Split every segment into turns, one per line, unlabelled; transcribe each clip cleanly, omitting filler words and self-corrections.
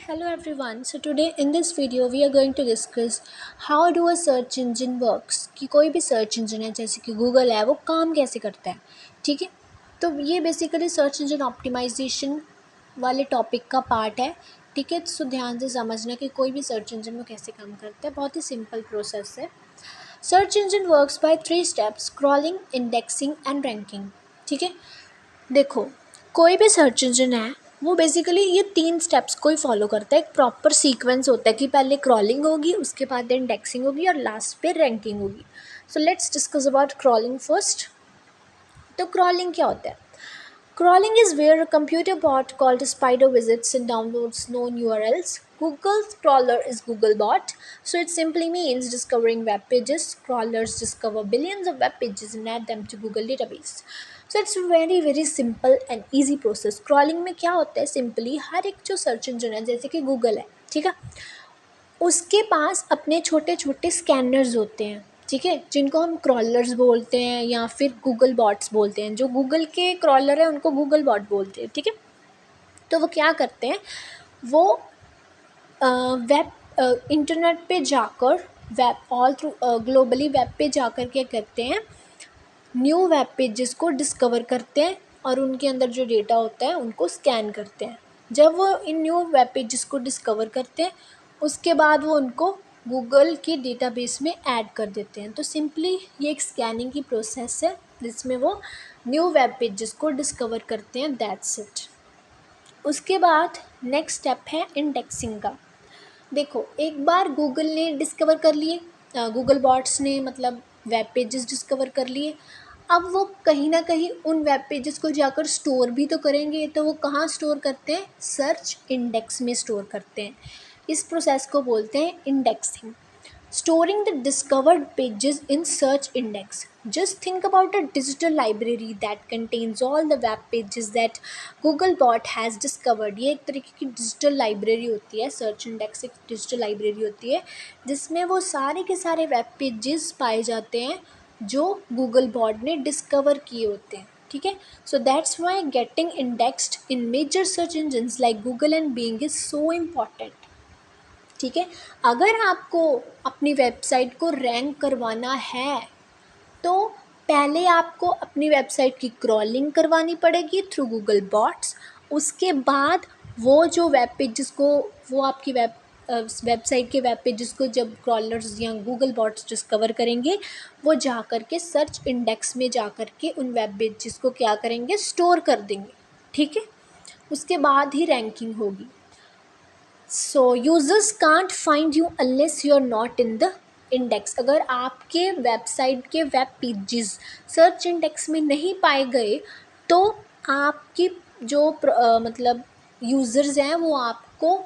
Hello everyone. So today in this video we are going to discuss how do a search engine works कि कोई भी search engine है जैसे कि Google है वो काम कैसे करता है. ठीक है, तो ये बेसिकली सर्च इंजन ऑप्टिमाइजेशन वाले टॉपिक का पार्ट है. ठीक है, सो ध्यान से समझना कि कोई भी सर्च इंजन में कैसे काम करता है. बहुत ही सिंपल प्रोसेस है. Search engine works by 3 steps: scrolling, indexing and ranking. ठीक है, देखो कोई भी सर्च इंजन है वो बेसिकली ये 3 स्टेप्स को ही फॉलो करता है. एक प्रॉपर सीक्वेंस होता है कि पहले क्रॉलिंग होगी, उसके बाद इंडेक्सिंग होगी और लास्ट पे रैंकिंग होगी. So let's discuss about crawling first. तो क्रॉलिंग क्या होता है? Crawling is where a computer bot called a spider visits and downloads known URLs. Google's crawler is Googlebot, so it simply means discovering web pages. Crawlers discover billions of web pages and add them to Google database. So it's very simple and easy process. Crawling में क्या होता है? Simply हर एक जो search engine है जैसे कि Google है, ठीक है, उसके पास अपने छोटे छोटे स्कैनर्स होते हैं. ठीक है, जिनको हम क्रॉलर्स बोलते हैं या फिर गूगल बॉट्स बोलते हैं. जो गूगल के क्रॉलर हैं उनको गूगल बॉट बोलते हैं. ठीक है, तो वो क्या करते हैं, वो वेब इंटरनेट पे जाकर web all through globally web पे जाकर क्या करते हैं, न्यू वेब पेजेस को डिस्कवर करते हैं और उनके अंदर जो डेटा होता है उनको स्कैन करते हैं. जब वो इन न्यू वेब पेजेस को डिस्कवर करते हैं उसके बाद वो उनको गूगल की डेटाबेस में ऐड कर देते हैं. तो सिंपली ये एक स्कैनिंग की प्रोसेस है जिसमें वो न्यू वेब पेजेस को डिस्कवर करते हैं. That's it. उसके बाद नेक्स्ट स्टेप है इंडेक्सिंग का. देखो एक बार गूगल ने डिस्कवर कर लिए, गूगल बॉट्स ने मतलब वेब पेजेस डिस्कवर कर लिए. अब वो कहीं ना कहीं उन वेब पेजेस को जाकर स्टोर भी तो करेंगे. तो वो कहाँ स्टोर करते हैं? सर्च इंडेक्स में स्टोर करते हैं. इस प्रोसेस को बोलते हैं indexing. Storing the discovered pages in search index. Just think about a digital library that contains all the web pages that Googlebot has discovered. ये एक तरीके की डिजिटल लाइब्रेरी होती है. सर्च इंडेक्स एक डिजिटल लाइब्रेरी होती है जिसमें वो सारे के सारे वेब पेजेस पाए जाते हैं जो Googlebot ने डिस्कवर किए होते हैं. ठीक है, so that's why getting indexed in major search engines like Google and being is so important. ठीक है, अगर आपको अपनी वेबसाइट को रैंक करवाना है तो पहले आपको अपनी वेबसाइट की क्रॉलिंग करवानी पड़ेगी थ्रू गूगल बॉट्स. उसके बाद वो जो वेब पेजेस को, वो आपकी वेबसाइट के वेब पेजेस को जब क्रॉलर्स या गूगल बॉट्स डिस्कवर करेंगे वो जा कर के सर्च इंडेक्स में जा कर के उन वेब पेजेस को क्या करेंगे, स्टोर कर देंगे. ठीक है, उसके बाद ही रैंकिंग होगी. So users can't find you unless you are not in the index. अगर आपके वेबसाइट के वेब पेजेस सर्च इंडेक्स में नहीं पाए गए तो आपकी जो मतलब यूज़र्स हैं वो आपको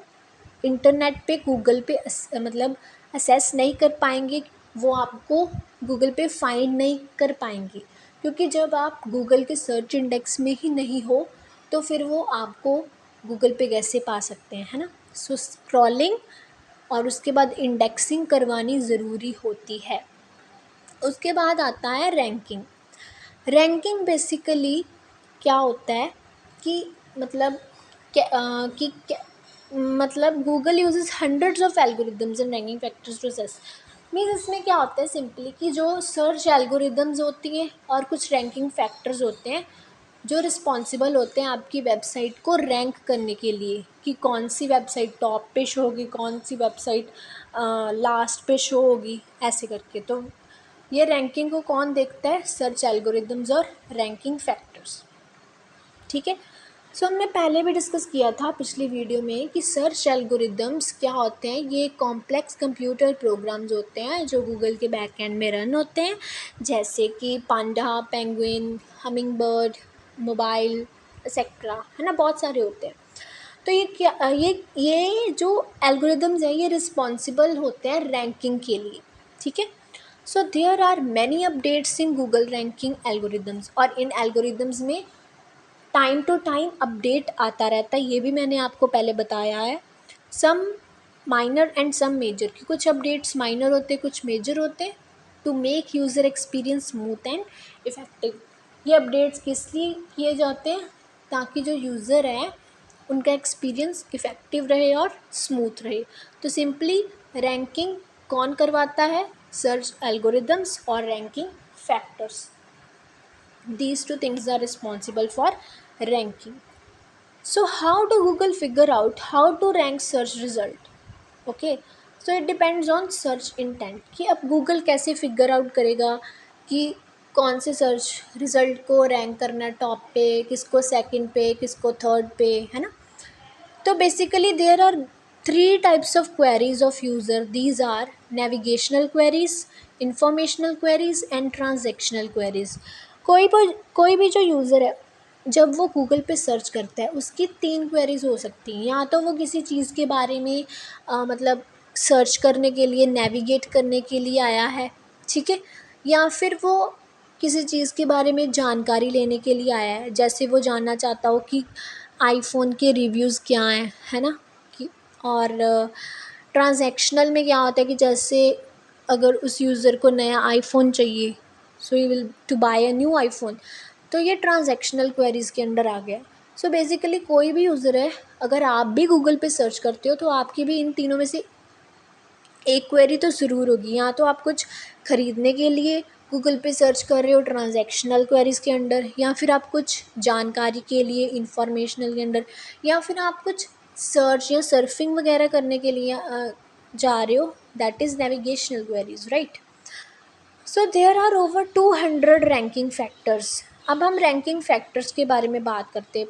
इंटरनेट पे गूगल पे मतलब असेस नहीं कर पाएंगे. वो आपको गूगल पे फाइंड नहीं कर पाएंगे क्योंकि जब आप गूगल के सर्च इंडेक्स में ही नहीं हो तो फिर वो आपको गूगल पे कैसे पा सकते हैं, है ना. सो स्क्रॉलिंग और उसके बाद इंडेक्सिंग करवानी ज़रूरी होती है. उसके बाद आता है रैंकिंग. रैंकिंग बेसिकली क्या होता है कि मतलब मतलब Google uses hundreds of algorithms and ranking factors to assess. Means इसमें क्या होता है सिंपली कि जो सर्च एल्गोरिदम्स होती हैं और कुछ रैंकिंग फैक्टर्स होते हैं जो रिस्पॉन्सिबल होते हैं आपकी वेबसाइट को रैंक करने के लिए कि कौन सी वेबसाइट टॉप पे शो होगी, कौन सी वेबसाइट लास्ट पे शो होगी, ऐसे करके. तो ये रैंकिंग को कौन देखता है? सर्च एल्गोरिदम्स और रैंकिंग फैक्टर्स. ठीक है, सो हमने पहले भी डिस्कस किया था पिछली वीडियो में कि सर्च एल्गोरिदम्स क्या होते हैं. ये कॉम्प्लेक्स कंप्यूटर प्रोग्राम्स होते हैं जो गूगल के बैक एंड में रन होते हैं जैसे कि panda, penguin, hummingbird, mobile etcetera, है ना, बहुत सारे होते हैं. तो ये क्या ये जो एल्गोरिदम्स हैं ये रिस्पॉन्सिबल होते हैं रैंकिंग के लिए. ठीक है, so there are many updates in Google ranking algorithms. और इन एल्गोरिदम्स में टाइम टू टाइम अपडेट आता रहता है. ये भी मैंने आपको पहले बताया है. Some minor and some major, कि कुछ अपडेट्स माइनर होते कुछ मेजर होते to make user experience smooth and effective. ये अपडेट्स किस लिए किए जाते हैं? ताकि जो यूज़र है उनका एक्सपीरियंस इफ़ेक्टिव रहे और स्मूथ रहे। तो सिंपली रैंकिंग कौन करवाता है? सर्च एल्गोरिदम्स और ranking factors. These two things are responsible for ranking. So how do Google figure out how to rank search result? Okay, so it depends on search intent कि अब Google कैसे figure out करेगा कि कौन से search result को rank करना है टॉप पे, किसको सेकंड पे, किसको थर्ड पे, है ना। तो basically there are three types of queries of user. These are navigational queries, informational queries and transactional queries. कोई भी जो यूज़र है जब वो गूगल पे सर्च करता है उसकी तीन क्वेरीज हो सकती हैं। या तो वो किसी चीज़ के बारे में मतलब सर्च करने के लिए, नेविगेट करने के लिए आया है, ठीक है, या फिर वो किसी चीज़ के बारे में जानकारी लेने के लिए आया है। जैसे वो जानना चाहता हो कि आईफ़ोन के रिव्यूज़ क्या हैं, है ना। कि और ट्रांजैक्शनल में क्या होता है कि जैसे अगर उस यूज़र को नया आईफ़ोन चाहिए, so he will to buy a new iPhone, तो ये ट्रांजैक्शनल क्वेरीज़ के अंडर आ गया। सो बेसिकली कोई भी यूज़र है, अगर आप भी गूगल पे सर्च करते हो तो आपकी भी इन तीनों में से एक क्वेरी तो ज़रूर होगी। या तो आप कुछ ख़रीदने के लिए गूगल पे सर्च कर रहे हो ट्रांजैक्शनल क्वेरीज़ के अंडर, या फिर आप कुछ जानकारी के लिए इंफॉर्मेशनल के अंडर, या फिर आप कुछ सर्च या सर्फिंग वगैरह करने के लिए जा रहे हो, that is navigational queries, right. So there are over 200 ranking factors. अब हम रैंकिंग फैक्टर्स के बारे में बात करते हैं।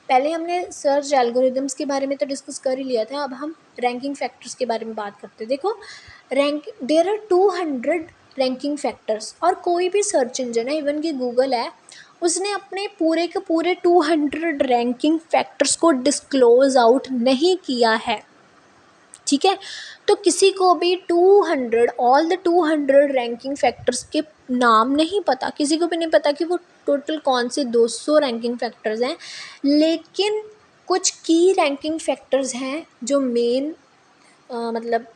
पहले हमने सर्च एल्गोरिदम्स के बारे में तो डिस्कस कर ही लिया था, अब हम रैंकिंग फैक्टर्स के बारे में बात करते हैं। देखो, देयर आर 200 रैंकिंग फैक्टर्स, और कोई भी सर्च इंजन है, इवन कि गूगल है, उसने अपने पूरे के पूरे 200 रैंकिंग फैक्टर्स को डिस्क्लोज आउट नहीं किया है, ठीक है। तो किसी को भी 200 ऑल द 200 रैंकिंग फैक्टर्स के नाम नहीं पता, किसी को भी नहीं पता कि वो टोटल कौन से 200 रैंकिंग फैक्टर्स हैं। लेकिन कुछ की रैंकिंग फैक्टर्स हैं जो मेन मतलब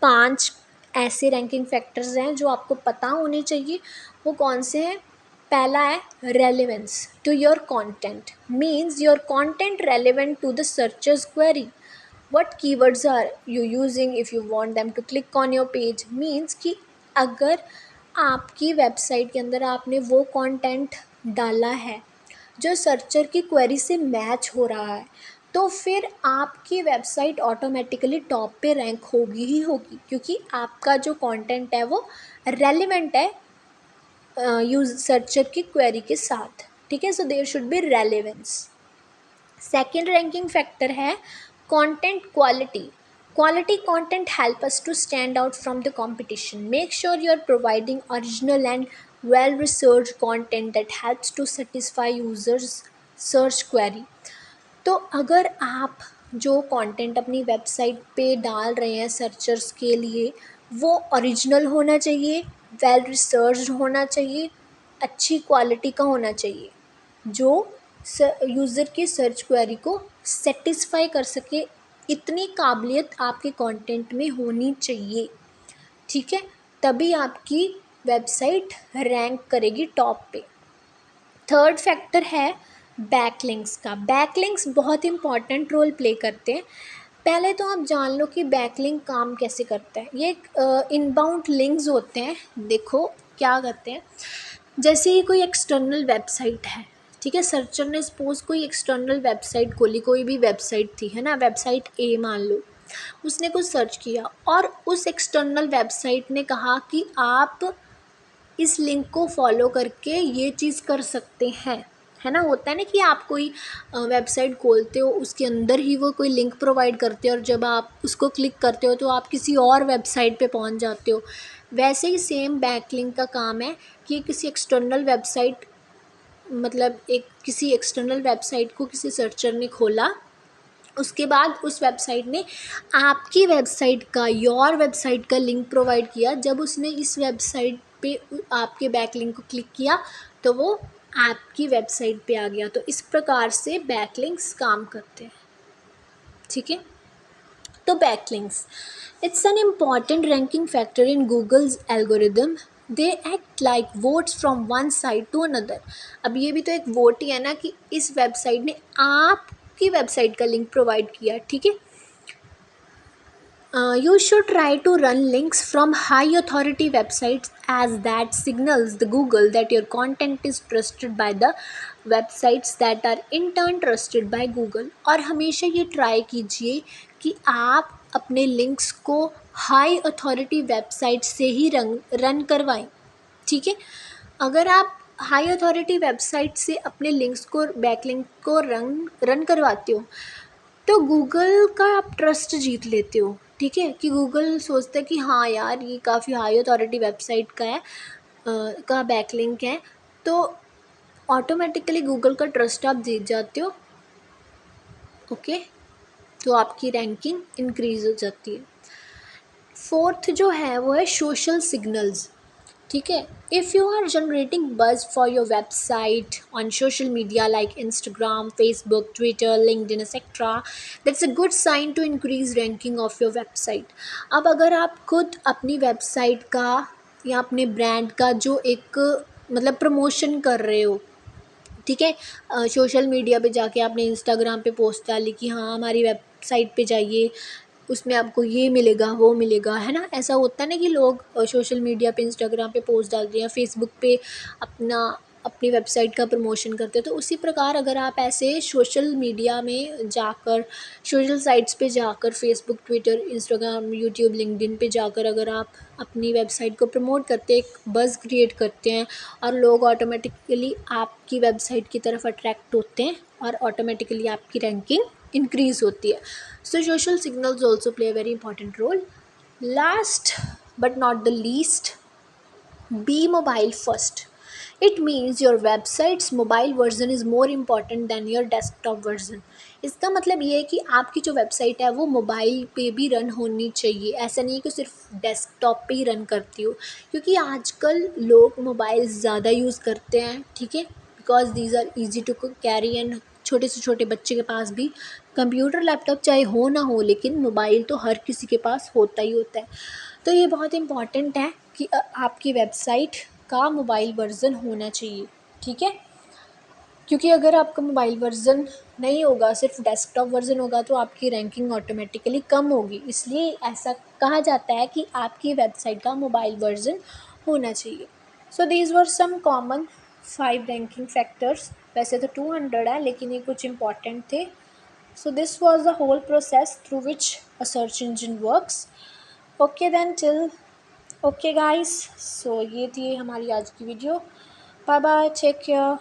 5 ऐसे रैंकिंग फैक्टर्स हैं जो आपको पता होने चाहिए। वो कौन से हैं? पहला है relevance to your content, means your content relevant to the searcher's query. what keywords are you using if you want them to click on your page, means कि अगर आपकी वेबसाइट के अंदर आपने वो कंटेंट डाला है जो सर्चर की क्वेरी से मैच हो रहा है, तो फिर आपकी वेबसाइट ऑटोमेटिकली टॉप पे रैंक होगी ही होगी, क्योंकि आपका जो कंटेंट है वो रेलिवेंट है यूज सर्चर की क्वेरी के साथ, ठीक है। So there should be relevance. Second ranking factor है content quality. Quality content help us to stand out from the competition. Make sure you are providing original and well researched content that helps to satisfy users search query. तो अगर आप जो content अपनी website पे डाल रहे हैं searchers के लिए, वो ओरिजिनल होना चाहिए, वेल रिसर्च्ड होना चाहिए, अच्छी क्वालिटी का होना चाहिए, जो यूज़र की सर्च क्वेरी को सेटिस्फाई कर सके, इतनी काबिलियत आपके कंटेंट में होनी चाहिए, ठीक है। तभी आपकी वेबसाइट रैंक करेगी टॉप पे। थर्ड फैक्टर है बैकलिंक्स का। बैकलिंक्स बहुत इंपॉर्टेंट रोल प्ले करते हैं। पहले तो आप जान लो कि बैकलिंक काम कैसे करता है। ये इनबाउंड लिंक्स होते हैं। देखो क्या करते हैं, जैसे ही कोई एक्सटर्नल वेबसाइट है, ठीक है, सर्चर ने सपोज कोई एक्सटर्नल वेबसाइट खोली, कोई भी वेबसाइट थी, है ना, वेबसाइट ए मान लो, उसने कुछ सर्च किया और उस एक्सटर्नल वेबसाइट ने कहा कि आप इस लिंक को फॉलो करके ये चीज़ कर सकते हैं, है ना। होता है ना कि आप कोई वेबसाइट खोलते हो, उसके अंदर ही वो कोई लिंक प्रोवाइड करते हो और जब आप उसको क्लिक करते हो तो आप किसी और वेबसाइट पे पहुंच जाते हो। वैसे ही सेम बैकलिंक का काम है कि किसी एक्सटर्नल वेबसाइट, मतलब किसी एक्सटर्नल वेबसाइट को किसी सर्चर ने खोला, उसके बाद उस वेबसाइट ने आपकी वेबसाइट का, योर वेबसाइट का लिंक प्रोवाइड किया। जब उसने इस वेबसाइट पे आपके बैकलिंक को क्लिक किया तो वो आपकी वेबसाइट पे आ गया। तो इस प्रकार से बैकलिंक्स काम करते हैं, ठीक है। तो backlinks, it's an important ranking factor in Google's algorithm. They act like votes from one side to another. अब ये भी तो एक वोट ही है ना कि इस वेबसाइट ने आप आपकी वेबसाइट का लिंक प्रोवाइड किया, ठीक है। You should try to run links from high authority websites, as that signals the Google that your content is trusted by the websites that are in turn trusted by Google। और हमेशा ये try कीजिए कि आप अपने links को high authority website से ही run करवाएं, ठीक है। अगर आप हाई अथॉरिटी वेबसाइट से अपने लिंक्स को बैकलिंक को रन करवाते हो तो गूगल का आप ट्रस्ट जीत लेते हो, ठीक है। कि गूगल सोचता है कि हाँ यार ये काफ़ी हाई अथॉरिटी वेबसाइट का है, का बैकलिंक है, तो ऑटोमेटिकली गूगल का ट्रस्ट आप जीत जाते हो, ओके। तो आपकी रैंकिंग इंक्रीज़ हो जाती है। फोर्थ जो है वो है सोशल सिग्नल्स, ठीक है। If you are generating buzz for your website on social media like Instagram, Facebook, Twitter, LinkedIn etcetera, that's a good sign to increase ranking of your website. अब अगर आप खुद अपनी वेबसाइट का या अपने ब्रांड का जो एक मतलब प्रमोशन कर रहे हो, ठीक है, सोशल मीडिया पे जाके आपने इंस्टाग्राम पे पोस्ट डाली कि हाँ हमारी वेबसाइट पे जाइए, उसमें आपको ये मिलेगा वो मिलेगा, है ना। ऐसा होता है ना कि लोग सोशल मीडिया पे इंस्टाग्राम पे पोस्ट डालते हैं, फेसबुक पे अपनी वेबसाइट का प्रमोशन करते हैं। तो उसी प्रकार अगर आप ऐसे सोशल मीडिया में जाकर, सोशल साइट्स पे जाकर, Facebook, Twitter, Instagram, YouTube, LinkedIn पे जाकर अगर आप अपनी वेबसाइट को प्रमोट करते हैं, एक बज़ क्रिएट करते हैं और लोग ऑटोमेटिकली आपकी वेबसाइट की तरफ अट्रैक्ट होते हैं और ऑटोमेटिकली आपकी रैंकिंग इंक्रीज़ होती है। So social signals also play a very important role. Last but not the least, be mobile first. It means your website's mobile version is more important than your desktop version. इसका मतलब ये है कि आपकी जो website है वो mobile पे भी रन होनी चाहिए। ऐसा नहीं है कि सिर्फ डेस्कटॉप पे ही रन करती हो, क्योंकि आजकल लोग मोबाइल ज़्यादा यूज़ करते हैं, ठीक है, because these are easy to carry and छोटे से छोटे बच्चे के पास भी कंप्यूटर लैपटॉप चाहे हो ना हो, लेकिन मोबाइल तो हर किसी के पास होता ही होता है। तो ये बहुत इम्पॉर्टेंट है कि आपकी वेबसाइट का मोबाइल वर्ज़न होना चाहिए, ठीक है। क्योंकि अगर आपका मोबाइल वर्ज़न नहीं होगा, सिर्फ डेस्कटॉप वर्ज़न होगा, तो आपकी रैंकिंग ऑटोमेटिकली कम होगी। इसलिए ऐसा कहा जाता है कि आपकी वेबसाइट का मोबाइल वर्ज़न होना चाहिए। So these were some common 5 ranking factors. वैसे तो 200 है, लेकिन ये कुछ इंपॉर्टेंट थे। So this was the whole process through which a search engine works. Okay then till okay guys, so ये थी हमारी आज की video. Bye bye, take care.